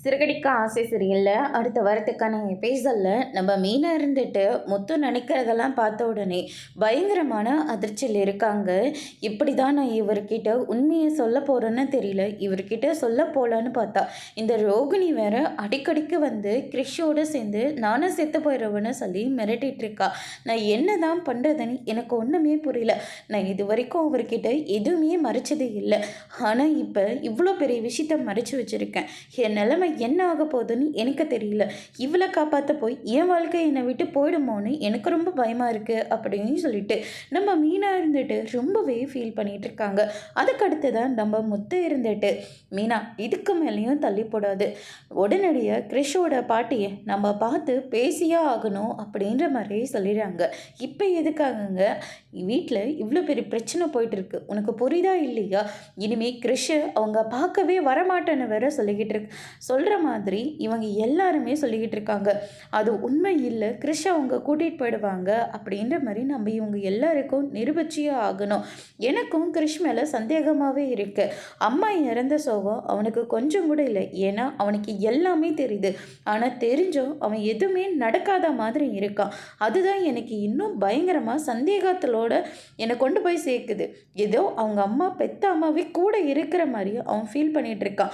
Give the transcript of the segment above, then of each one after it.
சிறகடிக்க ஆசை சரியில்ல. அடுத்த வாரத்துக்கான எபிசோடில் நம்ம மீனா இருந்துட்டு முத்து நினைக்கிறதெல்லாம் பார்த்த உடனே பயங்கரமான அதிர்ச்சியில் இருக்காங்க. இப்படி தான் நான் இவர்கிட்ட உண்மையை சொல்ல போகிறேன்னு தெரியல. இவர்கிட்ட சொல்ல போகலான்னு பார்த்தா இந்த ரோகிணி வேற அடிக்கடிக்கு வந்து கிறிஷோடு சேர்ந்து நானும் செத்து போயிடுவேன்னு சொல்லி மிரட்டிட்டு இருக்கா. நான் என்ன தான் பண்ணுறதுன்னு எனக்கு ஒன்றுமே புரியல. நான் இது வரைக்கும் அவர்கிட்ட எதுவுமே மறைச்சது இல்லை. ஆனால் இப்போ இவ்வளோ பெரிய விஷயத்த மறைச்சி வச்சுருக்கேன். என் நிலைமை என்ன ஆக போகுதுன்னு எனக்கு தெரியல. இவளை காப்பாற்ற போய் என் வாழ்க்கை என்னை விட்டு போயிடுமோன்னு எனக்கு ரொம்ப பயமாக இருக்குது அப்படின்னு சொல்லிட்டு நம்ம மீனா இருந்துட்டு ரொம்பவே ஃபீல் பண்ணிகிட்டு இருக்காங்க. அதுக்கடுத்து தான் நம்ம முத்து இருந்துட்டு, மீனா இதுக்கு மேலேயும் தள்ளி போடாது, உடனடியாக கிறிஷோட பாட்டியை நம்ம பார்த்து பேசியே ஆகணும் அப்படின்ற மாதிரி சொல்லிடுறாங்க. இப்போ எதுக்காகங்க வீட்டில் இவ்வளோ பெரிய பிரச்சனை போயிட்டுருக்கு, உனக்கு புரியுதா இல்லையா? இனிமேல் கிறிஷை அவங்க பார்க்கவே வரமாட்டேன்னு வேற சொல்லிக்கிட்டு இருக்கு. சொல்கிற மாதிரி இவங்க எல்லாருமே சொல்லிக்கிட்டு இருக்காங்க. அது உண்மை இல்லை, கிறிஷை அவங்க கூட்டிகிட்டு போயிடுவாங்க அப்படின்ற மாதிரி நம்ம இவங்க எல்லாருக்கும் நிரூபிச்சியே ஆகணும். எனக்கும் கிறிஷ் மேலே சந்தேகமாகவே இருக்கு. அம்மா இறந்த சோகம் அவனுக்கு கொஞ்சம் கூட இல்லை. ஏன்னா அவனுக்கு எல்லாமே தெரியுது. ஆனால் தெரிஞ்சும் அவன் எதுவுமே நடக்காத மாதிரி இருக்கான். அதுதான் எனக்கு இன்னும் பயங்கரமாக சந்தேகத்திலோட என்னை கொண்டு போய் சேர்க்குது. ஏதோ அவங்க அம்மா பெத்த அம்மாவே கூட இருக்கிற மாதிரி அவன் ஃபீல் பண்ணிகிட்டு இருக்கான்.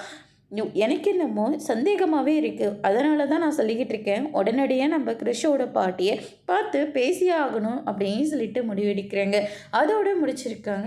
எனக்கு என்னமோ சந்தேகமாகவே இருக்குது. அதனால தான் நான் சொல்லிக்கிட்டு இருக்கேன், உடனடியாக நம்ம கிறிஷோட பாட்டியை பார்த்து பேசியே ஆகணும் அப்படின்னு சொல்லிட்டு முடிவெடுக்கிறேங்க. அதோடு முடிச்சிருக்காங்க.